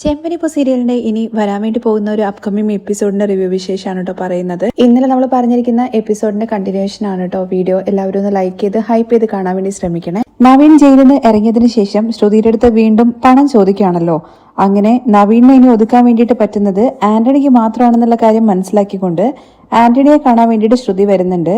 ചെമ്പനിപ്പോ സീരിയലിന്റെ ഇനി വരാൻ വേണ്ടി പോകുന്ന ഒരു അപ്കമിംഗ് എപ്പിസോഡിന്റെ റിവ്യൂ വിശേഷമാണ് കേട്ടോ പറയുന്നത്. ഇന്നലെ നമ്മൾ പറഞ്ഞിരിക്കുന്ന എപ്പിസോഡിന്റെ കണ്ടിന്യൂഷൻ ആണ് കേട്ടോ വീഡിയോ. എല്ലാവരും ഒന്ന് ലൈക്ക് ചെയ്ത് ഹൈപ്പ് ചെയ്ത് കാണാൻ വേണ്ടി ശ്രമിക്കണേ. നവീൻ ജയിലിൽ നിന്ന് ഇറങ്ങിയതിനു ശേഷം ശ്രുതിയുടെ അടുത്ത് വീണ്ടും പണം ചോദിക്കുകയാണല്ലോ. അങ്ങനെ നവീനെ ഇനി ഒതുക്കാൻ വേണ്ടിയിട്ട് പറ്റുന്നത് ആന്റണിക്ക് മാത്രമാണെന്നുള്ള കാര്യം മനസ്സിലാക്കിക്കൊണ്ട് ആന്റണിയെ കാണാൻ വേണ്ടിയിട്ട് ശ്രുതി വരുന്നുണ്ട്.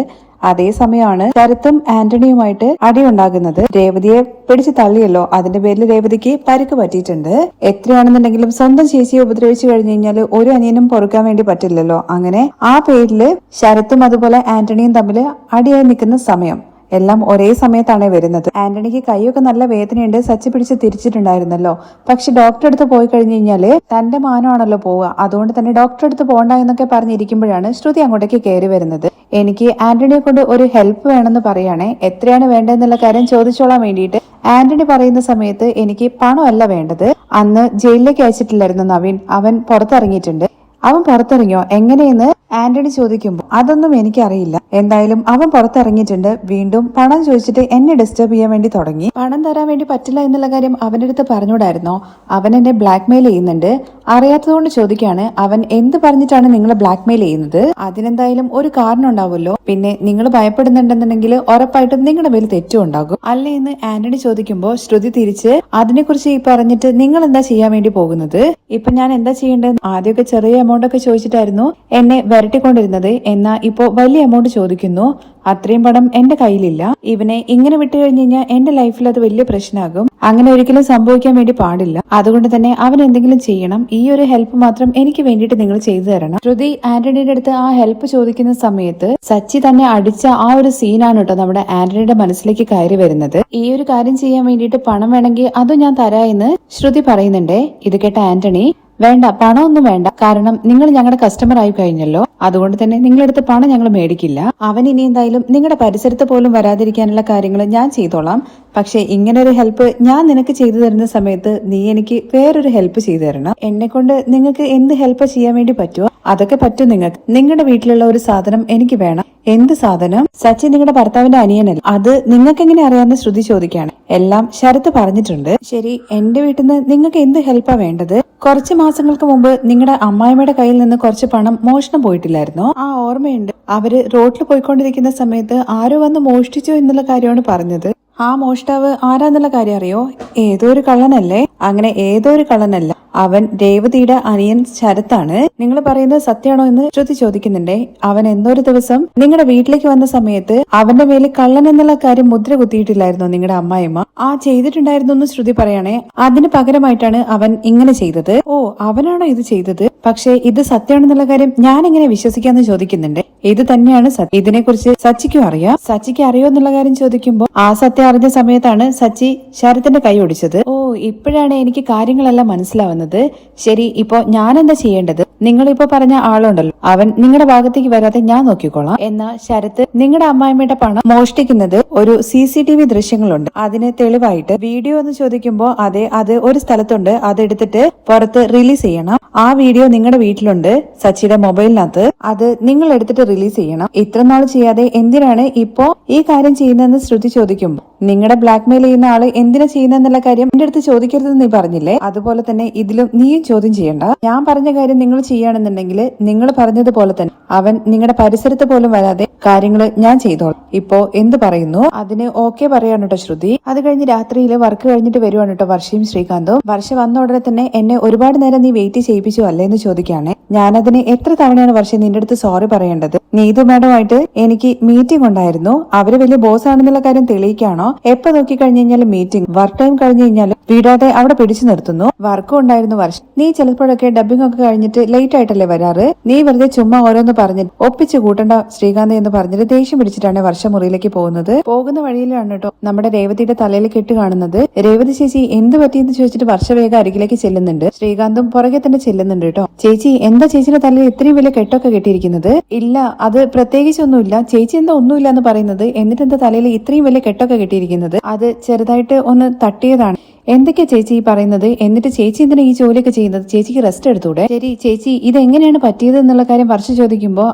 അതേസമയമാണ് ശരത്തും ആന്റണിയുമായിട്ട് അടിയുണ്ടാകുന്നത്. രേവതിയെ പിടിച്ചു തള്ളിയല്ലോ, അതിന്റെ പേരിൽ രേവതിക്ക് പരിക്ക് പറ്റിയിട്ടുണ്ട്. എത്രയാണെന്നുണ്ടെങ്കിലും സ്വന്തം ചേച്ചിയെ ഉപദ്രവിച്ചു കഴിഞ്ഞു കഴിഞ്ഞാൽ ഒരു അനിയനും പൊറുക്കാൻ വേണ്ടി പറ്റില്ലല്ലോ. അങ്ങനെ ആ പേരില് ശരത്തും അതുപോലെ ആന്റണിയും തമ്മിൽ അടിയായി നിൽക്കുന്ന സമയം എല്ലാം ഒരേ സമയത്താണ് വരുന്നത്. ആന്റണിക്ക് കൈയൊക്കെ നല്ല വേദനയുണ്ട്, സച്ചി പിടിച്ച് തിരിച്ചിട്ടുണ്ടായിരുന്നല്ലോ. പക്ഷെ ഡോക്ടറെ അടുത്ത് പോയി കഴിഞ്ഞു കഴിഞ്ഞാല് തന്റെ മാനമാണല്ലോ പോവുക, അതുകൊണ്ട് തന്നെ ഡോക്ടറെ അടുത്ത് പോകണ്ട എന്നൊക്കെ പറഞ്ഞിരിക്കുമ്പോഴാണ് ശ്രുതി അങ്ങോട്ടേക്ക് കയറി വരുന്നത്. എനിക്ക് ആന്റണിയെ കൊണ്ട് ഒരു ഹെൽപ്പ് വേണമെന്ന് പറയുകയാണെ, എത്രയാണ് വേണ്ടതെന്നുള്ള കാര്യം ചോദിച്ചോളാൻ വേണ്ടിയിട്ട് ആന്റണി പറയുന്ന സമയത്ത് എനിക്ക് പണമല്ല വേണ്ടത്. അന്ന് ജയിലിലേക്ക് അയച്ചിട്ടില്ലായിരുന്നു നവീൻ, അവൻ പുറത്തിറങ്ങിയിട്ടുണ്ട്. അവൻ പുറത്തിറങ്ങിയോ എങ്ങനെയെന്ന് ആന്റണി ചോദിക്കുമ്പോൾ അതൊന്നും എനിക്കറിയില്ല. എന്തായാലും അവൻ പുറത്തിറങ്ങിയിട്ടുണ്ട്. വീണ്ടും പണം ചോദിച്ചിട്ട് എന്നെ ഡിസ്റ്റർബ് ചെയ്യാൻ വേണ്ടി തുടങ്ങി. പണം തരാൻ വേണ്ടി പറ്റില്ല എന്നുള്ള കാര്യം അവന്റെ അടുത്ത് പറഞ്ഞൂടായിരുന്നോ? അവൻ എന്നെ ബ്ലാക്ക്മെയിൽ ചെയ്യുന്നുണ്ട്. അറിയാത്തതുകൊണ്ട് ചോദിക്കാണ്, അവൻ എന്ത് പറഞ്ഞിട്ടാണ് നിങ്ങളെ ബ്ലാക്ക്മെയിൽ ചെയ്യുന്നത്? അതിനെന്തായാലും ഒരു കാരണം ഉണ്ടാവുമല്ലോ. പിന്നെ നിങ്ങൾ ഭയപ്പെടുന്നുണ്ടെന്നുണ്ടെങ്കിൽ ഉറപ്പായിട്ടും നിങ്ങളുടെ മേൽ തെറ്റും ഉണ്ടാകും അല്ലേ എന്ന് ആന്റണി ചോദിക്കുമ്പോൾ ശ്രുതി തിരിച്ച് അതിനെക്കുറിച്ച് ഈ പറഞ്ഞിട്ട് നിങ്ങൾ എന്താ ചെയ്യാൻ വേണ്ടി പോകുന്നത്? ഇപ്പൊ ഞാൻ എന്താ ചെയ്യേണ്ടത്? ആദ്യമൊക്കെ ചെറിയ എമൗണ്ട് ഒക്കെ ചോദിച്ചിട്ടായിരുന്നു എന്നെ വരട്ടിക്കൊണ്ടിരുന്നത്. എന്നാ ഇപ്പോ വലിയ എമൗണ്ട് ചോദിക്കുന്നു. അത്രയും പണം എന്റെ കയ്യിലില്ല. ഇവനെ ഇങ്ങനെ വിട്ടു കഴിഞ്ഞു കഴിഞ്ഞാൽ എന്റെ ലൈഫിൽ അത് വലിയ പ്രശ്നമാകും. അങ്ങനെ ഒരിക്കലും സംഭവിക്കാൻ വേണ്ടി പാടില്ല. അതുകൊണ്ട് തന്നെ അവൻ എന്തെങ്കിലും ചെയ്യണം. ഈ ഒരു ഹെൽപ്പ് മാത്രം എനിക്ക് വേണ്ടിയിട്ട് നിങ്ങൾ ചെയ്തു തരണം. ശ്രുതി ആന്റണിയുടെ അടുത്ത് ആ ഹെൽപ്പ് ചോദിക്കുന്ന സമയത്ത് സച്ചി തന്നെ അടിച്ച ആ ഒരു സീനാണ് കേട്ടോ നമ്മുടെ ആന്റണിയുടെ മനസ്സിലേക്ക് കയറി വരുന്നത്. ഈ ഒരു കാര്യം ചെയ്യാൻ വേണ്ടിയിട്ട് പണം വേണമെങ്കിൽ അതും ഞാൻ തരാ എന്ന് ശ്രുതി പറയുന്നുണ്ടേ. ഇത് കേട്ട ആന്റണി, വേണ്ട, പണമൊന്നും വേണ്ട, കാരണം നിങ്ങൾ ഞങ്ങളുടെ കസ്റ്റമർ ആയി കഴിഞ്ഞല്ലോ, അതുകൊണ്ട് തന്നെ നിങ്ങളെടുത്ത് പണം ഞങ്ങൾ മേടിക്കില്ല. അവൻ ഇനി എന്തായാലും നിങ്ങളുടെ പരിസരത്ത് പോലും വരാതിരിക്കാനുള്ള കാര്യങ്ങൾ ഞാൻ ചെയ്തോളാം. പക്ഷെ ഇങ്ങനെ ഒരു ഹെൽപ്പ് ഞാൻ നിനക്ക് ചെയ്തു തരുന്ന സമയത്ത് നീ എനിക്ക് വേറൊരു ഹെൽപ്പ് ചെയ്തു തരണം. എന്നെ കൊണ്ട് നിങ്ങൾക്ക് എന്ത് ഹെൽപ്പ് ചെയ്യാൻ വേണ്ടി പറ്റുമോ അതൊക്കെ പറ്റും നിങ്ങൾക്ക്. നിങ്ങളുടെ വീട്ടിലുള്ള ഒരു സാധനം എനിക്ക് വേണം. എന്ത് സാധനം? സച്ചി നിങ്ങളുടെ ഭർത്താവിന്റെ അനിയനല്ല, അത് നിങ്ങൾക്ക് എങ്ങനെ അറിയാമെന്ന് ശ്രുതി ചോദിക്കുകയാണ്. എല്ലാം ശരത്ത് പറഞ്ഞിട്ടുണ്ട്. ശരി, എന്റെ വീട്ടിൽ നിന്ന് നിങ്ങൾക്ക് എന്ത് ഹെൽപ്പാ വേണ്ടത്? കുറച്ച് മാസങ്ങൾക്ക് മുമ്പ് നിങ്ങളുടെ അമ്മായിമ്മയുടെ കയ്യിൽ നിന്ന് കുറച്ച് പണം മോഷണം പോയിട്ടില്ലായിരുന്നോ? ആ, ഓർമ്മയുണ്ട്. അവര് റോഡിൽ പോയിക്കൊണ്ടിരിക്കുന്ന സമയത്ത് ആരോ വന്ന് മോഷ്ടിച്ചു എന്നുള്ള കാര്യമാണ് പറഞ്ഞത്. ആ മോഷ്ടാവ് ആരാന്നുള്ള കാര്യം അറിയോ? ഏതോ ഒരു കള്ളനല്ലേ? അങ്ങനെ ഏതോ ഒരു കള്ളനല്ല, അവൻ രേവതിയുടെ അനിയൻ ശരത്താണ്. നിങ്ങൾ പറയുന്നത് സത്യമാണോ എന്ന് ശ്രുതി ചോദിക്കുന്നുണ്ടേ. അവൻ എന്നൊരു ദിവസം നിങ്ങളുടെ വീട്ടിലേക്ക് വന്ന സമയത്ത് അവന്റെ മേലെ കള്ളൻ എന്നുള്ള കാര്യം മുദ്ര കുത്തിയിട്ടില്ലായിരുന്നോ നിങ്ങളുടെ അമ്മായിമ്മ? ആ, ചെയ്തിട്ടുണ്ടായിരുന്നു എന്ന് ശ്രുതി പറയണേ. അതിന് പകരമായിട്ടാണ് അവൻ ഇങ്ങനെ ചെയ്തത്. ഓ, അവനാണോ ഇത് ചെയ്തത്? പക്ഷെ ഇത് സത്യമാണെന്നുള്ള കാര്യം ഞാൻ എങ്ങനെ വിശ്വസിക്കാന്ന് ചോദിക്കുന്നുണ്ട്. ഇത് തന്നെയാണ് സത്യം. ഇതിനെക്കുറിച്ച് സച്ചിക്കും അറിയാം. സച്ചിക്ക് അറിയോ എന്നുള്ള കാര്യം ചോദിക്കുമ്പോൾ ആ സത്യം അറിഞ്ഞ സമയത്താണ് സച്ചി ശരത്തിന്റെ കൈ ഒടിച്ചത്. ഓ, ഇപ്പോഴാണ് എനിക്ക് കാര്യങ്ങളെല്ലാം മനസ്സിലാവുന്നത്. ശരി, ഇപ്പോ ഞാൻ എന്താ ചെയ്യേണ്ടത്? നിങ്ങളിപ്പോ പറഞ്ഞ ആളുണ്ടല്ലോ, അവൻ നിങ്ങളുടെ ഭാഗത്തേക്ക് വരാതെ ഞാൻ നോക്കിക്കോളാം. എന്നാ ശരത്ത് നിങ്ങളുടെ അമ്മായിമ്മയുടെ പണം മോഷ്ടിക്കുന്നത് ഒരു CCTV ദൃശ്യങ്ങളുണ്ട്, അതിന് തെളിവായിട്ട് വീഡിയോ എന്ന് ചോദിക്കുമ്പോ അതെ, അത് ഒരു സ്ഥലത്തുണ്ട്, അതെടുത്തിട്ട് പുറത്ത് റിലീസ് ചെയ്യണം. ആ വീഡിയോ നിങ്ങളുടെ വീട്ടിലുണ്ട് സച്ചിയുടെ മൊബൈലിനകത്ത്, അത് നിങ്ങൾ എടുത്തിട്ട് റിലീസ് ചെയ്യണം. ഇത്ര നാൾ ചെയ്യാതെ എന്തിനാണ് ഇപ്പോ ഈ കാര്യം ചെയ്യുന്നതെന്ന് ശ്രുതി ചോദിക്കുമ്പോ നിങ്ങളുടെ ബ്ലാക്ക്മെയിൽ ചെയ്യുന്ന ആള് എന്തിനാ ചെയ്യുന്നെന്നുള്ള കാര്യം എന്റെ അടുത്ത് ചോദിക്കരുതെന്ന് നീ പറഞ്ഞില്ലേ? അതുപോലെ തന്നെ ഇതിലും നീയും ചോദ്യം ചെയ്യണ്ട. ഞാൻ പറഞ്ഞ കാര്യം നിങ്ങൾ ചെയ്യുകയാണെന്നുണ്ടെങ്കിൽ നിങ്ങൾ പറഞ്ഞതുപോലെ തന്നെ അവൻ നിങ്ങളുടെ പരിസരത്ത് പോലും വരാതെ കാര്യങ്ങൾ ഞാൻ ചെയ്തോളാം. ഇപ്പോ എന്ത് പറയുന്നു? അതിന് ഓക്കെ പറയാണ് കേട്ടോ ശ്രുതി. അത് കഴിഞ്ഞ് രാത്രിയിൽ വർക്ക് കഴിഞ്ഞിട്ട് വരുവാണ് കേട്ടോ വർഷയും ശ്രീകാന്തും. വർഷ വന്ന ഉടനെ തന്നെ എന്നെ ഒരുപാട് നേരം നീ വെയിറ്റ് ചെയ്യിപ്പിച്ചു അല്ലേന്ന് ചോദിക്കുകയാണ്. ഞാനതിന് എത്ര തവണയാണ് വർഷം നിന്റെ അടുത്ത് സോറി പറയേണ്ടത്? നീതു മാഡമായിട്ട് എനിക്ക് മീറ്റിംഗ് ഉണ്ടായിരുന്നു. അവര് വലിയ ബോസ് ആണെന്നുള്ള കാര്യം തെളിയിക്കാണോ? എപ്പോ നോക്കി കഴിഞ്ഞു കഴിഞ്ഞാലും മീറ്റിംഗ്, വർക്ക് ടൈം കഴിഞ്ഞു കഴിഞ്ഞാലും വീടാതെ അവിടെ പിടിച്ചു നിർത്തുന്നു. വർക്കും ഉണ്ടായിരുന്നു വർഷം. നീ ചിലപ്പോഴൊക്കെ ഡബിംഗ് ഒക്കെ കഴിഞ്ഞിട്ട് ലേറ്റ് ആയിട്ടല്ലേ വരാറ്? നീ വെറുതെ ചുമ്മാ ഓരോന്ന് പറഞ്ഞിട്ട് ഒപ്പിച്ച് കൂട്ടണ്ട ശ്രീകാന്ത് എന്ന് പറഞ്ഞിട്ട് ദേഷ്യം പിടിച്ചിട്ടാണ് വർഷം മുറിയിലേക്ക് പോകുന്നത്. പോകുന്ന വഴിയിലാണ് കേട്ടോ നമ്മുടെ രേവതിയുടെ തലയിൽ കെട്ട് കാണുന്നത്. രേവതി ചേച്ചി എന്ത് പറ്റിയെന്ന് ചോദിച്ചിട്ട് വർഷ വേഗം അരികിലേക്ക് ചെല്ലുന്നുണ്ട്. ശ്രീകാന്തും പുറകെ തന്നെ ചെല്ലുന്നുണ്ട് കേട്ടോ. ചേച്ചി എന്താ ചേച്ചിയുടെ തലയിൽ ഇത്രയും വലിയ കെട്ടൊക്കെ കെട്ടിയിരിക്കുന്നത്? ഇല്ല, അത് പ്രത്യേകിച്ചൊന്നുമില്ല ചേച്ചി, എന്താ ഒന്നുമില്ല എന്ന് പറയുന്നത്. എന്നിട്ട് എന്താ തലയിൽ ഇത്രയും വലിയ കെട്ടൊക്കെ കെട്ടിയിരിക്കുന്നത്? അത് ചെറുതായിട്ട് ഒന്ന് തട്ടിയതാണ്. എന്തൊക്കെയാ ചേച്ചി ഈ പറയുന്നത്? എന്നിട്ട് ചേച്ചി എന്തിനാ ഈ ജോലിയൊക്കെ ചെയ്യുന്നത്? ചേച്ചിക്ക് റെസ്റ്റ് എടുത്തൂടെ? ശരി ചേച്ചി, ഇതെങ്ങനെയാണ് പറ്റിയത് എന്നുള്ള കാര്യം വർഷ ചോദിക്കുമ്പോ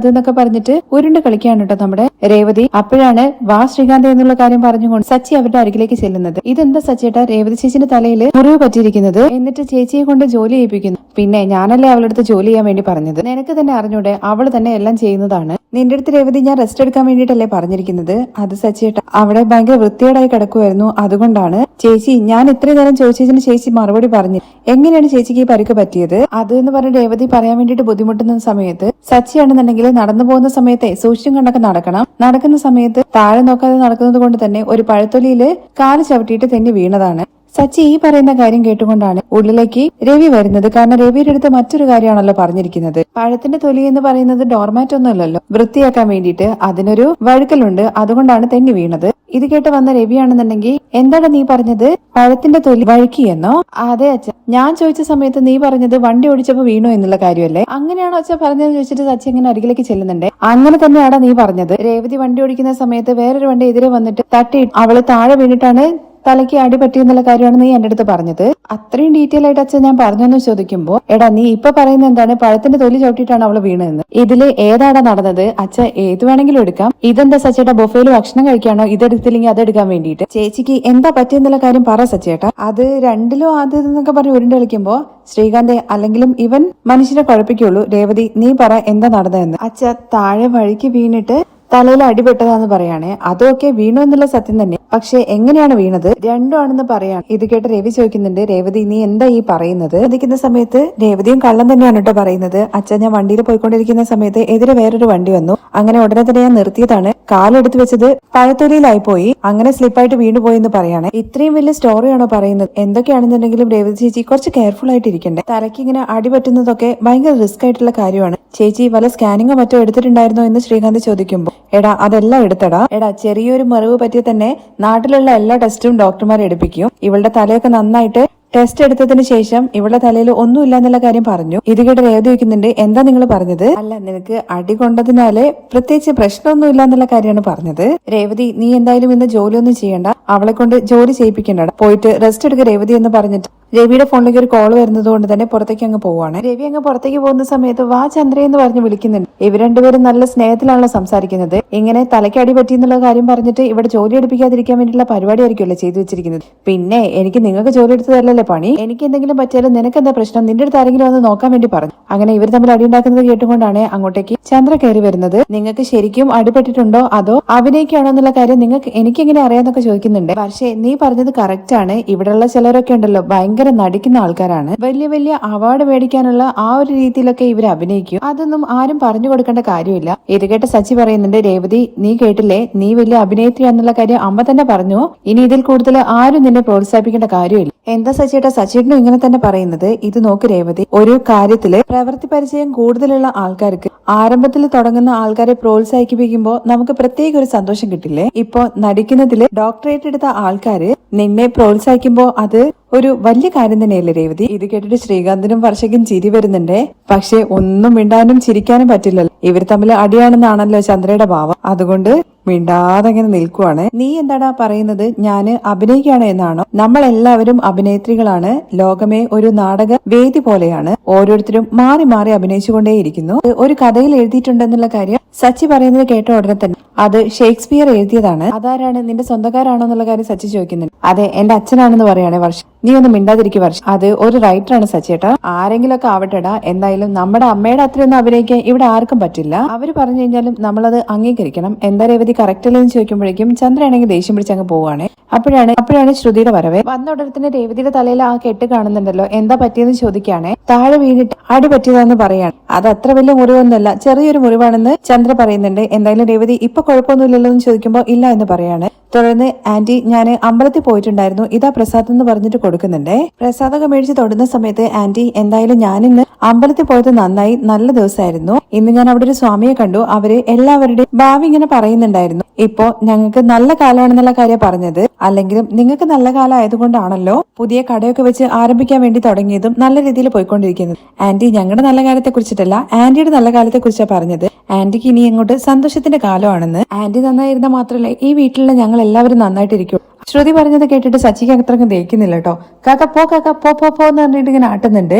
എന്നൊക്കെ പറഞ്ഞിട്ട് ഉരുണ്ട് കളിക്കാണ് കേട്ടോ നമ്മുടെ രേവതി. അപ്പോഴാണ് വാ ശ്രീകാന്ത് എന്നുള്ള കാര്യം പറഞ്ഞുകൊണ്ട് സച്ചി അവരുടെ അരികിലേക്ക് ചെല്ലുന്നത്. ഇതെന്താ സച്ചേട്ടാ രേവതി ചേച്ചിന്റെ തലയിൽ മുറിവ് പറ്റിയിരിക്കുന്നത്? എന്നിട്ട് ചേച്ചിയെ കൊണ്ട് ജോലി ചെയ്യിപ്പിക്കുന്നു. പിന്നെ ഞാനല്ലേ അവളുടെ അടുത്ത് ജോലി ചെയ്യാൻ വേണ്ടി പറഞ്ഞത്? നിനക്ക് തന്നെ അറിഞ്ഞൂടെ അവള് തന്നെ എല്ലാം ചെയ്യുന്നതാണ്. നിന്റെ അടുത്ത് രേവതി ഞാൻ റെസ്റ്റ് എടുക്കാൻ വേണ്ടിയിട്ടല്ലേ പറഞ്ഞിരിക്കുന്നത്? അത് സച്ചേട്ടാ അവിടെ ഭയങ്കര വൃത്തികേടായി കിടക്കുമായിരുന്നു, അതുകൊണ്ടാണ്. ചേച്ചി ഞാൻ ഇത്രയും നേരം ചോദിച്ചതിന് ചേച്ചി മറുപടി പറഞ്ഞു. എങ്ങനെയാണ് ചേച്ചിക്ക് ഈ പരിക്ക് പറ്റിയത്? അത് എന്ന് പറഞ്ഞ് രേവതി പറയാൻ വേണ്ടിയിട്ട് ബുദ്ധിമുട്ടുന്ന സമയത്ത് സച്ചിയാണെന്നുണ്ടെങ്കിൽ നടന്നു പോകുന്ന സമയത്തെ സൂക്ഷിച്ചും കണ്ടൊക്കെ നടക്കണം. നടക്കുന്ന സമയത്ത് താഴെ നോക്കാതെ നടക്കുന്നത് കൊണ്ട് തന്നെ ഒരു പഴത്തൊലിയില് കാല് ചവിട്ടിയിട്ട് തെന്നി വീണതാണ്. സച്ചി ഈ പറയുന്ന കാര്യം കേട്ടുകൊണ്ടാണ് ഉള്ളിലേക്ക് രവി വരുന്നത്. കാരണം രവിയുടെ അടുത്ത് മറ്റൊരു കാര്യമാണല്ലോ പറഞ്ഞിരിക്കുന്നത്. പഴത്തിന്റെ തൊലി എന്ന് പറയുന്നത് ഡോർമാറ്റ് ഒന്നുമല്ലല്ലോ, വൃത്തിയാക്കാൻ വേണ്ടിയിട്ട് അതിനൊരു വഴുക്കലുണ്ട്, അതുകൊണ്ടാണ് തെന്നി വീണത്. ഇത് കേട്ട് വന്ന രവിയാണെന്നുണ്ടെങ്കിൽ എന്താണ് നീ പറഞ്ഞത്? പഴത്തിന്റെ തൊലി വഴുക്കിയെന്നോ? അതെ അച്ഛ, ഞാൻ ചോദിച്ച സമയത്ത് നീ പറഞ്ഞത് വണ്ടി ഓടിച്ചപ്പോ വീണു എന്നുള്ള കാര്യമല്ലേ? അങ്ങനെയാണോ അച്ഛ പറഞ്ഞതെന്ന് ചോദിച്ചിട്ട് സച്ചി ഇങ്ങനെ അരികിലേക്ക് ചെല്ലുന്നുണ്ട്. അങ്ങനെ തന്നെയാണ് നീ പറഞ്ഞത്. രേവതി വണ്ടി ഓടിക്കുന്ന സമയത്ത് വേറൊരു വണ്ടി എതിരെ വന്നിട്ട് തട്ടി അവള് താഴെ വീണിട്ടാണ് തലയ്ക്ക് അടി പറ്റിയെന്നുള്ള കാര്യമാണ് നീ എന്റെ അടുത്ത് പറഞ്ഞത്. അത്രയും ഡീറ്റെയിൽ ആയിട്ട് അച്ഛൻ ഞാൻ പറഞ്ഞെന്ന് ചോദിക്കുമ്പോ എടാ നീ ഇപ്പൊ പറയുന്നത് എന്താണ്? പഴത്തിന്റെ തൊലി ചവിട്ടിയിട്ടാണ് അവള് വീണതെന്ന്. ഇതില് ഏതാടാ നടന്നത്? അച്ഛ ഏത് വേണമെങ്കിലും എടുക്കാം. ഇതെന്താ സച്ചേട്ടാ ബൊഫേല് ഭക്ഷണം കഴിക്കാണോ? ഇതെടുത്തില്ലെങ്കിൽ അതെടുക്കാൻ വേണ്ടിയിട്ട്? ചേച്ചിക്ക് എന്താ പറ്റിയെന്നുള്ള കാര്യം പറ സച്ചേട്ടാ. അത് രണ്ടിലും ആദ്യം എന്നൊക്കെ പറഞ്ഞ് ഉരുണ്ട് കളിക്കുമ്പോ ശ്രീകാന്തെ അല്ലെങ്കിലും ഇവൻ മനുഷ്യനെ കുഴപ്പിക്കുള്ളൂ. രേവതി നീ പറ എന്താ നടന്നതെന്ന്. അച്ഛ താഴെ വഴിക്ക് വീണിട്ട് തലയിൽ അടിപെട്ടതാന്ന് പറയാണേ. അതൊക്കെ വീണു എന്നുള്ള സത്യം തന്നെ, പക്ഷെ എങ്ങനെയാണ് വീണത്? രണ്ടും ആണെന്ന് പറയാണ്. ഇത് കേട്ട് രവി ചോദിക്കുന്നുണ്ട്, രേവതി നീ എന്താ ഈ പറയുന്നത്? ഇരിക്കുന്ന സമയത്ത് രേവതിയും കള്ളം തന്നെയാണ് കേട്ടോ പറയുന്നത്. അച്ഛൻ ഞാൻ വണ്ടിയിൽ പോയിക്കൊണ്ടിരിക്കുന്ന സമയത്ത് എതിരെ വേറൊരു വണ്ടി വന്നു. അങ്ങനെ ഉടനെ തന്നെ ഞാൻ നിർത്തിയതാണ്. കാലെടുത്ത് വെച്ചത് പഴത്തൊലിയിലായി പോയി, അങ്ങനെ സ്ലിപ്പായിട്ട് വീണു പോയി എന്ന് പറയാണ്. ഇത്രയും വലിയ സ്റ്റോറിയാണോ പറയുന്നത്? എന്തൊക്കെയാണെന്നുണ്ടെങ്കിലും രേവതി ചേച്ചി കുറച്ച് കെയർഫുൾ ആയിട്ട് ഇരിക്കണ്ടേ? തലയ്ക്ക് ഇങ്ങനെ അടി പറ്റുന്നതൊക്കെ ഭയങ്കര റിസ്ക് ആയിട്ടുള്ള കാര്യമാണ്. ചേച്ചി വല്ല സ്കാനിങ്ങോ മറ്റോ എടുത്തിട്ടുണ്ടായിരുന്നോ എന്ന് ശ്രീകാന്ത് ചോദിക്കുമ്പോൾ എടാ അതെല്ലാം എടുത്തടാ. എടാ ചെറിയൊരു മുറിവ് പറ്റിയ തന്നെ നാട്ടിലുള്ള എല്ലാ ടെസ്റ്റും ഡോക്ടർമാർ എടുപ്പിക്കും. ഇവളുടെ തലയൊക്കെ നന്നായിട്ട് ടെസ്റ്റ് എടുത്തതിന് ശേഷം ഇവളുടെ തലയിൽ ഒന്നുമില്ല എന്നുള്ള കാര്യം പറഞ്ഞു. ഇത് കേട്ട് രേവതി വയ്ക്കുന്നുണ്ട്, എന്താ നിങ്ങൾ പറഞ്ഞത്? അല്ല നിനക്ക് അടി കൊണ്ടതിനാല് പ്രത്യേകിച്ച് പ്രശ്നമൊന്നും ഇല്ല എന്നുള്ള കാര്യമാണ് പറഞ്ഞത്. രേവതി നീ എന്തായാലും ഇന്ന് ജോലിയൊന്നും ചെയ്യണ്ട, അവളെ കൊണ്ട് ജോലി ചെയ്യിപ്പിക്കണ്ട, പോയിട്ട് റെസ്റ്റ് എടുക്കുക രേവതി എന്ന് പറഞ്ഞിട്ട് രവിയുടെ ഫോണിലേക്ക് ഒരു കോൾ വരുന്നത് കൊണ്ട് തന്നെ പുറത്തേക്ക് അങ്ങ് പോവാണ്. രവി അങ്ങ് പുറത്തേക്ക് പോകുന്ന സമയത്ത് വാ ചന്ദ്ര എന്ന് പറഞ്ഞ് വിളിക്കുന്നുണ്ട്. ഇവർ രണ്ടുപേരും നല്ല സ്നേഹത്തിലാണല്ലോ സംസാരിക്കുന്നത്. ഇങ്ങനെ തലയ്ക്ക് അടി പറ്റി എന്നുള്ള കാര്യം പറഞ്ഞിട്ട് ഇവിടെ ജോലി എടുപ്പിക്കാതിരിക്കാൻ വേണ്ടിയിട്ടുള്ള പരിപാടിയായിരിക്കുമല്ലോ ചെയ്തു വെച്ചിരിക്കുന്നത്. പിന്നെ എനിക്ക് നിങ്ങൾക്ക് ജോലി എടുത്തതല്ലേ പണി, എനിക്ക് എന്തെങ്കിലും പറ്റിയാലും നിനക്ക് എന്താ പ്രശ്നം? നിന്റെ അടുത്ത് ആരെങ്കിലും വന്ന് നോക്കാൻ വേണ്ടി പറഞ്ഞു. അങ്ങനെ ഇവർ തമ്മിൽ അടി ഉണ്ടാക്കുന്നത് കേട്ടുകൊണ്ടാണ് അങ്ങോട്ടേക്ക് ചന്ദ്ര കയറി വരുന്നത്. നിങ്ങൾക്ക് ശരിക്കും അടിപെട്ടിട്ടുണ്ടോ അതോ അഭിനയിക്കാണോ എന്നുള്ള കാര്യം നിങ്ങൾക്ക് എനിക്കെങ്ങനെ അറിയാന്നൊക്കെ ചോദിക്കുന്നുണ്ട്. പക്ഷേ നീ പറഞ്ഞത് കറക്റ്റ് ആണ്. ഇവിടെയുള്ള ചിലരൊക്കെ ഉണ്ടല്ലോ ഭയങ്കര നടിക്കുന്ന ആൾക്കാരാണ്. വലിയ വലിയ അവാർഡ് മേടിക്കാനുള്ള ആ ഒരു രീതിയിലൊക്കെ ഇവർ അഭിനയിക്കും. അതൊന്നും ആരും പറഞ്ഞു കൊടുക്കേണ്ട കാര്യമില്ല. ഇത് കേട്ട സച്ചി പറയുന്നുണ്ട്, രേവതി നീ കേട്ടില്ലേ, നീ വലിയ അഭിനേത്രി എന്നുള്ള കാര്യം അമ്മ തന്നെ പറഞ്ഞു. ഇനി ഇതിൽ കൂടുതൽ ആരും നിന്നെ പ്രോത്സാഹിപ്പിക്കേണ്ട കാര്യമില്ല. എന്താ സച്ചിയേട്ടാ സച്ചിയേട്ടനും ഇങ്ങനെ തന്നെ പറയുന്നത്? ഇത് നോക്ക് രേവതി, ഒരു കാര്യത്തില് പ്രവൃത്തി പരിചയം കൂടുതലുള്ള ആൾക്കാർക്ക് ആരംഭത്തിൽ തുടങ്ങുന്ന ആൾക്കാരെ പ്രോത്സാഹിപ്പിക്കുമ്പോൾ നമുക്ക് പ്രത്യേക ഒരു സന്തോഷം കിട്ടില്ലേ? ഇപ്പൊ നടിക്കുന്നതില് ഡോക്ടറേറ്റ് എടുത്ത ആൾക്കാര് നിന്നെ പ്രോത്സാഹിക്കുമ്പോ അത് ഒരു വലിയ കാര്യം തന്നെയല്ലേ രേവതി? ഇത് കേട്ടിട്ട് ശ്രീകാന്തിനും വർഷയ്ക്കും ചിരി വരുന്നുണ്ടേ. പക്ഷെ ഒന്നും മിണ്ടാനും ചിരിക്കാനും പറ്റില്ലല്ലോ. ഇവർ തമ്മിൽ അടിയാണെന്നാണല്ലോ ചന്ദ്രയുടെ ഭാവം. അതുകൊണ്ട് മിണ്ടാതെ അങ്ങനെ നിൽക്കുവാണ്. നീ എന്താടാ പറയുന്നത്? ഞാന് അഭിനയിക്കുകയാണ് എന്നാണോ? നമ്മളെല്ലാവരും അഭിനേത്രികളാണ്. ലോകമേ ഒരു നാടക വേദി പോലെയാണ്. ഓരോരുത്തരും മാറി മാറി അഭിനയിച്ചുകൊണ്ടേയിരിക്കുന്നു. ഒരു കഥയിൽ എഴുതിയിട്ടുണ്ടെന്നുള്ള കാര്യം സച്ചി പറയുന്നത് കേട്ട ഉടനെ തന്നെ അത് ഷേക്സ്പിയർ എഴുതിയതാണ്. അതാരാണ്? നിന്റെ സ്വന്തക്കാരാണോ എന്നുള്ള കാര്യം സച്ചി ചോദിക്കുന്നുണ്ട്. അതെ എന്റെ അച്ഛനാണെന്ന് പറയാണ് വർഷ. നീ ഒന്ന് മിണ്ടാതിരിക്കും വർഷ. അത് ഒരു റൈറ്ററാണ് സച്ചേട്ടാ. ആരെങ്കിലും ഒക്കെ ആവട്ടെടാ, എന്തായാലും നമ്മുടെ അമ്മയുടെ അത്രയൊന്നും അഭിനയിക്കാൻ ഇവിടെ ആർക്കും പറ്റില്ല. അവര് പറഞ്ഞു കഴിഞ്ഞാലും നമ്മളത് അംഗീകരിക്കണം. എന്താ രേവതി കറക്റ്റ് അല്ലെന്ന് ചോദിക്കുമ്പോഴേക്കും ചന്ദ്രയാണെങ്കിൽ ദേഷ്യം പിടിച്ചങ്ങ് പോവാണ്. അപ്പോഴാണ് ശ്രുതിയുടെ വരവ്. വന്ന ഉടനെ തന്നെ രേവതിയുടെ തലയിൽ ആ കെട്ട് കാണുന്നുണ്ടല്ലോ. എന്താ പറ്റിയെന്ന് ചോദിക്കുകയാണെ. താഴെ വീണിട്ട് അടി പറ്റിയതാന്ന് പറയാണ്. അത് അത്ര വലിയ മുറിവൊന്നുമല്ല, ചെറിയൊരു മുറിവാണെന്ന് ചന്ദ്ര പറയുന്നുണ്ട്. എന്തായാലും രേവതി ഇപ്പൊ കുഴപ്പമൊന്നുമില്ലല്ലോ എന്ന് ചോദിക്കുമ്പോൾ ഇല്ല എന്ന് പറയാണ്. തുടർന്ന് ആന്റി ഞാൻ അമ്പലത്തിൽ പോയിട്ടുണ്ടായിരുന്നു, ഇതാ പ്രസാദം എന്ന് പറഞ്ഞിട്ട് കൊടുക്കുന്നുണ്ടേ. പ്രസാദമൊക്കെ മേടിച്ച് തൊടുന്ന സമയത്ത് ആന്റി എന്തായാലും ഞാനിന്ന് അമ്പലത്തിൽ പോയത് നന്നായി, നല്ല ദിവസമായിരുന്നു. ഇന്ന് ഞാൻ അവിടെ ഒരു സ്വാമിയെ കണ്ടു. അവര് എല്ലാവരുടെയും ഭാവി ഇങ്ങനെ പറയുന്നുണ്ടായിരുന്നു. ഇപ്പോ ഞങ്ങൾക്ക് നല്ല കാലമാണെന്നുള്ള കാര്യം പറഞ്ഞത്. അല്ലെങ്കിലും നിങ്ങൾക്ക് നല്ല കാലം ആയതുകൊണ്ടാണല്ലോ പുതിയ കടയൊക്കെ വെച്ച് ആരംഭിക്കാൻ വേണ്ടി തുടങ്ങിയതും നല്ല രീതിയിൽ പോയിക്കൊണ്ടിരിക്കുന്നത്. ആന്റി ഞങ്ങളുടെ നല്ല കാലത്തെ കുറിച്ചിട്ടല്ല, ആന്റിയുടെ നല്ല കാലത്തെ കുറിച്ചാണ് പറഞ്ഞത്. ആന്റിക്ക് ഇനി അങ്ങോട്ട് സന്തോഷത്തിന്റെ കാലമാണെന്ന്. ആന്റി നന്നായിരുന്ന മാത്രമല്ല ഈ വീട്ടിലുള്ള ഞങ്ങൾ എല്ലാവരും നന്നായിട്ടിരിക്കും. ശ്രുതി പറഞ്ഞത് കേട്ടിട്ട് സച്ചിക്ക് അത്രയ്ക്കും ദഹിക്കുന്നില്ല കേട്ടോ. കാക്ക പോ കാക്ക പോ പോ പോന്ന് പറഞ്ഞിട്ട് ഇങ്ങനെ ആട്ടുന്നുണ്ട്.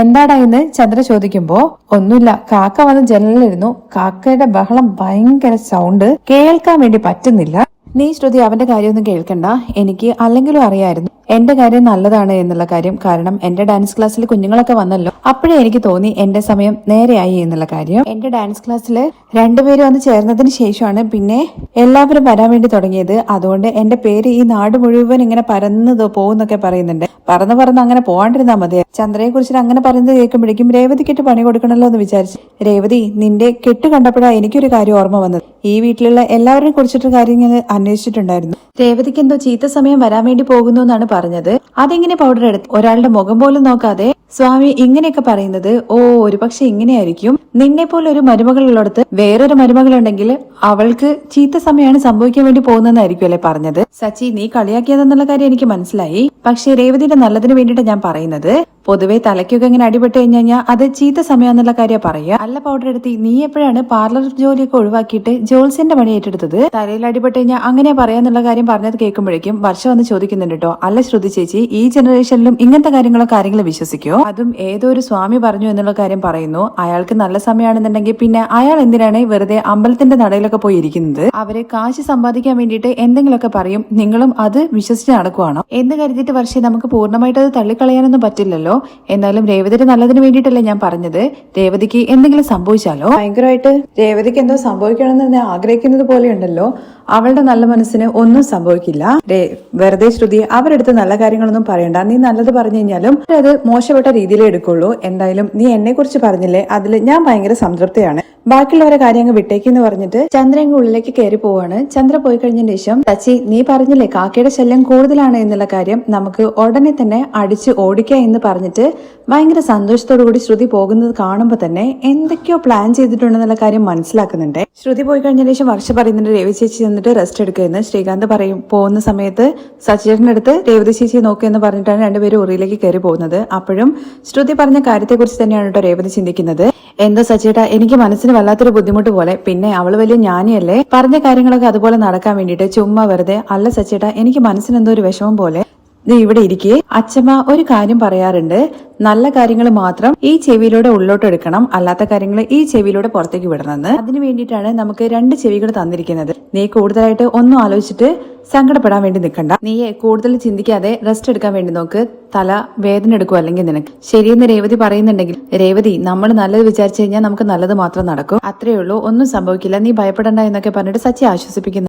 എന്താടാ എന്ന് ചന്ദ്ര ചോദിക്കുമ്പോ ഒന്നുമില്ല, കാക്ക വന്ന് ജനലിലിരുന്നു. കാക്കയുടെ ബഹളം ഭയങ്കര സൗണ്ട്, കേൾക്കാൻ വേണ്ടി പറ്റുന്നില്ല. നീ ശ്രുതി അവന്റെ കാര്യമൊന്നും കേൾക്കണ്ട, എനിക്ക് അല്ലെങ്കിലും അറിയായിരുന്നു എന്റെ കാര്യം നല്ലതാണ് എന്നുള്ള കാര്യം. കാരണം എന്റെ ഡാൻസ് ക്ലാസ്സിൽ കുഞ്ഞുങ്ങളൊക്കെ വന്നല്ലോ, അപ്പോഴേ എനിക്ക് തോന്നി എന്റെ സമയം നേരെയായി എന്നുള്ള കാര്യം. എന്റെ ഡാൻസ് ക്ലാസ്സിൽ രണ്ടുപേരും വന്ന് ചേർന്നതിന് ശേഷമാണ് പിന്നെ എല്ലാവരും വരാൻ വേണ്ടി തുടങ്ങിയത്. അതുകൊണ്ട് എന്റെ പേര് ഈ നാട് മുഴുവൻ ഇങ്ങനെ പരന്നത് പോകുന്നൊക്കെ പറയുന്നുണ്ട്. പറന്ന് അങ്ങനെ പോകാണ്ടിരുന്നാ മതി. ചന്ദ്രയെ കുറിച്ചിട്ട് അങ്ങനെ പറയുന്നത് കേൾക്കുമ്പോഴേക്കും രേവതിക്കിട്ട് പണി കൊടുക്കണല്ലോ എന്ന് വിചാരിച്ചു. രേവതി, നിന്റെ കെട്ട് കണ്ടപ്പോഴാണ് എനിക്കൊരു കാര്യം ഓർമ്മ വന്നത്. ഈ വീട്ടിലുള്ള എല്ലാവരെയും കുറിച്ചിട്ട് കാര്യങ്ങൾ അന്വേഷിച്ചിട്ടുണ്ടായിരുന്നു. രേവതിക്ക് എന്തോ ചീത്ത സമയം വരാൻ വേണ്ടി പോകുന്നു എന്നാണ് പറഞ്ഞത്. അതെങ്ങനെ പൗഡർ എടുത്ത് ഒരാളുടെ മുഖം പോലും നോക്കാതെ സ്വാമി ഇങ്ങനെയൊക്കെ പറയുന്നത്? ഓ, ഒരു പക്ഷെ ഇങ്ങനെയായിരിക്കും. നിന്നെ പോലെ ഒരു മരുമകളുള്ളിടത്ത് വേറൊരു മരുമകളുണ്ടെങ്കിൽ അവൾക്ക് ചീത്ത സമയമാണ് സംഭവിക്കാൻ വേണ്ടി പോകുന്നതെന്നായിരിക്കും അല്ലെ പറഞ്ഞത്. സച്ചി, നീ കളിയാക്കിയതെന്നുള്ള കാര്യം എനിക്ക് മനസ്സിലായി. പക്ഷെ രേവതിയുടെ നല്ലതിന് വേണ്ടിയിട്ട് ഞാൻ പറയുന്നത്, പൊതുവെ തലയ്ക്കൊക്കെ ഇങ്ങനെ അടിപെട്ട് കഴിഞ്ഞാൽ അത് ചീത്ത സമയാന്നുള്ള കാര്യം പറയുക. അല്ല പൗഡർ എടുത്തി, നീ എപ്പോഴാണ് പാർലർ ജോലിയൊക്കെ ഒഴിവാക്കിയിട്ട് ജോൾസിന്റെ പണി ഏറ്റെടുത്തത്? തലയിൽ അടിപെട്ട് കഴിഞ്ഞാൽ അങ്ങനെ പറയാന്നുള്ള കാര്യം പറഞ്ഞത് കേൾക്കുമ്പോഴേക്കും വർഷ വന്ന് ചോദിക്കുന്നുണ്ട് കേട്ടോ, അല്ല ശ്രുതി ചേച്ചി, ഈ ജനറേഷനിലും ഇങ്ങനത്തെ കാര്യങ്ങളൊക്കെ ആരെങ്കിലും വിശ്വസിക്കോ? അതും ഏതോ ഒരു സ്വാമി പറഞ്ഞു എന്നുള്ള കാര്യം പറയുന്നു. അയാൾക്ക് നല്ല സമയമാണെന്നുണ്ടെങ്കിൽ പിന്നെ അയാൾ എന്തിനാണ് വെറുതെ അമ്പലത്തിന്റെ നടയിലൊക്കെ പോയി ഇരിക്കുന്നത്? അവരെ കാശ് സമ്പാദിക്കാൻ വേണ്ടിയിട്ട് എന്തെങ്കിലുമൊക്കെ പറയും, നിങ്ങളും അത് വിശ്വസിച്ച് നടക്കുവാണോ എന്ന് കരുതിയിട്ട് വർഷേ നമുക്ക് പൂർണ്ണമായിട്ട് അത് തള്ളിക്കളയാനൊന്നും പറ്റില്ലല്ലോ. എന്നാലും രേവതിയുടെ നല്ലതിന് വേണ്ടിയിട്ടല്ലേ ഞാൻ പറഞ്ഞത്. രേവതിക്ക് എന്തെങ്കിലും സംഭവിച്ചാലോ? ഭയങ്കരമായിട്ട് രേവതിക്ക് എന്തോ സംഭവിക്കണമെന്ന് ആഗ്രഹിക്കുന്നത് പോലെയുണ്ടല്ലോ. അവളുടെ നല്ല മനസ്സിന് ഒന്നും സംഭവിക്കില്ല. വെറുതെ ശ്രുതി അവരെടുത്ത് നല്ല കാര്യങ്ങളൊന്നും പറയണ്ട. നീ നല്ലത് പറഞ്ഞു കഴിഞ്ഞാലും അത് മോശപ്പെട്ട രീതിയിലേ എടുക്കുള്ളൂ. എന്തായാലും നീ എന്നെ കുറിച്ച് പറഞ്ഞില്ലേ, അതിൽ ഞാൻ ഭയങ്കര സംതൃപ്തിയാണ്. ബാക്കിയുള്ളവരെ കാര്യം അങ്ങ് വിട്ടേക്കെന്ന് പറഞ്ഞിട്ട് ചന്ദ്ര അങ്ങ് ഉള്ളിലേക്ക് കയറി പോവാണ്. ചന്ദ്ര പോയി കഴിഞ്ഞതിന് ശേഷം, സച്ചി നീ പറഞ്ഞില്ലേ കാക്കയുടെ ശല്യം കൂടുതലാണ് എന്നുള്ള കാര്യം, നമുക്ക് ഉടനെ തന്നെ അടിച്ച് ഓടിക്കുക എന്ന് പറഞ്ഞിട്ട് ഭയങ്കര സന്തോഷത്തോടു കൂടി ശ്രുതി പോകുന്നത് കാണുമ്പോൾ തന്നെ എന്തൊക്കെയോ പ്ലാൻ ചെയ്തിട്ടുണ്ടെന്നുള്ള കാര്യം മനസ്സിലാക്കുന്നുണ്ട്. ശ്രുതി പോയി കഴിഞ്ഞതിന് ശേഷം വർഷ പറയുന്നുണ്ട് രേവതി ചേച്ചി എന്നിട്ട് റെസ്റ്റ് എടുക്കുമെന്ന്. ശ്രീകാന്ത് പറയും പോകുന്ന സമയത്ത് സച്ചേട്ടന്റെ അടുത്ത് രേവതി ചേച്ചിയെ നോക്കുമെന്ന് പറഞ്ഞിട്ടാണ് രണ്ടുപേരും ഉറിയിലേക്ക് കയറി പോകുന്നത്. അപ്പോഴും ശ്രുതി പറഞ്ഞ കാര്യത്തെക്കുറിച്ച് തന്നെയാണ് കേട്ടോ രേവതി ചിന്തിക്കുന്നത്. എന്താ സച്ചേട്ടാ, എനിക്ക് മനസ്സിന് വല്ലാത്തൊരു ബുദ്ധിമുട്ട് പോലെ. പിന്നെ അവള് വലിയ ജ്ഞാനിയല്ലേ, പറഞ്ഞ കാര്യങ്ങളൊക്കെ അതുപോലെ നടക്കാൻ വേണ്ടിയിട്ട് ചുമ്മാ വെറുതെ. അല്ല സച്ചേട്ടാ, എനിക്ക് മനസ്സിന് എന്തോ ഒരു വിഷമം പോലെ. നീ ഇവിടെ ഇരിക്കേ. അച്ഛമ്മ ഒരു കാര്യം പറയാറുണ്ട്, നല്ല കാര്യങ്ങൾ മാത്രം ഈ ചെവിയിലൂടെ ഉള്ളോട്ട് എടുക്കണം, അല്ലാത്ത കാര്യങ്ങൾ ഈ ചെവിയിലൂടെ പുറത്തേക്ക് വിടണമെന്ന്. അതിനു വേണ്ടിയിട്ടാണ് നമുക്ക് രണ്ട് ചെവികൾ തന്നിരിക്കുന്നത്. നീ കൂടുതലായിട്ട് ഒന്നും ആലോചിച്ചിട്ട് സങ്കടപ്പെടാൻ വേണ്ടി നിൽക്കണ്ട. നീയെ കൂടുതൽ ചിന്തിക്കാതെ റെസ്റ്റ് എടുക്കാൻ വേണ്ടി നോക്ക്. തല വേദന എടുക്കും അല്ലെങ്കിൽ നിനക്ക്. ശരിയെന്ന് രേവതി പറയുന്നുണ്ടെങ്കിൽ, രേവതി നമ്മൾ നല്ലത് വിചാരിച്ചു കഴിഞ്ഞാൽ നമുക്ക് നല്ലത് മാത്രം നടക്കും, അത്രേ ഉള്ളൂ, ഒന്നും സംഭവിക്കില്ല, നീ ഭയപ്പെടണ്ട എന്നൊക്കെ പറഞ്ഞിട്ട് സച്ചി ആശ്വസിപ്പിക്കുന്നു.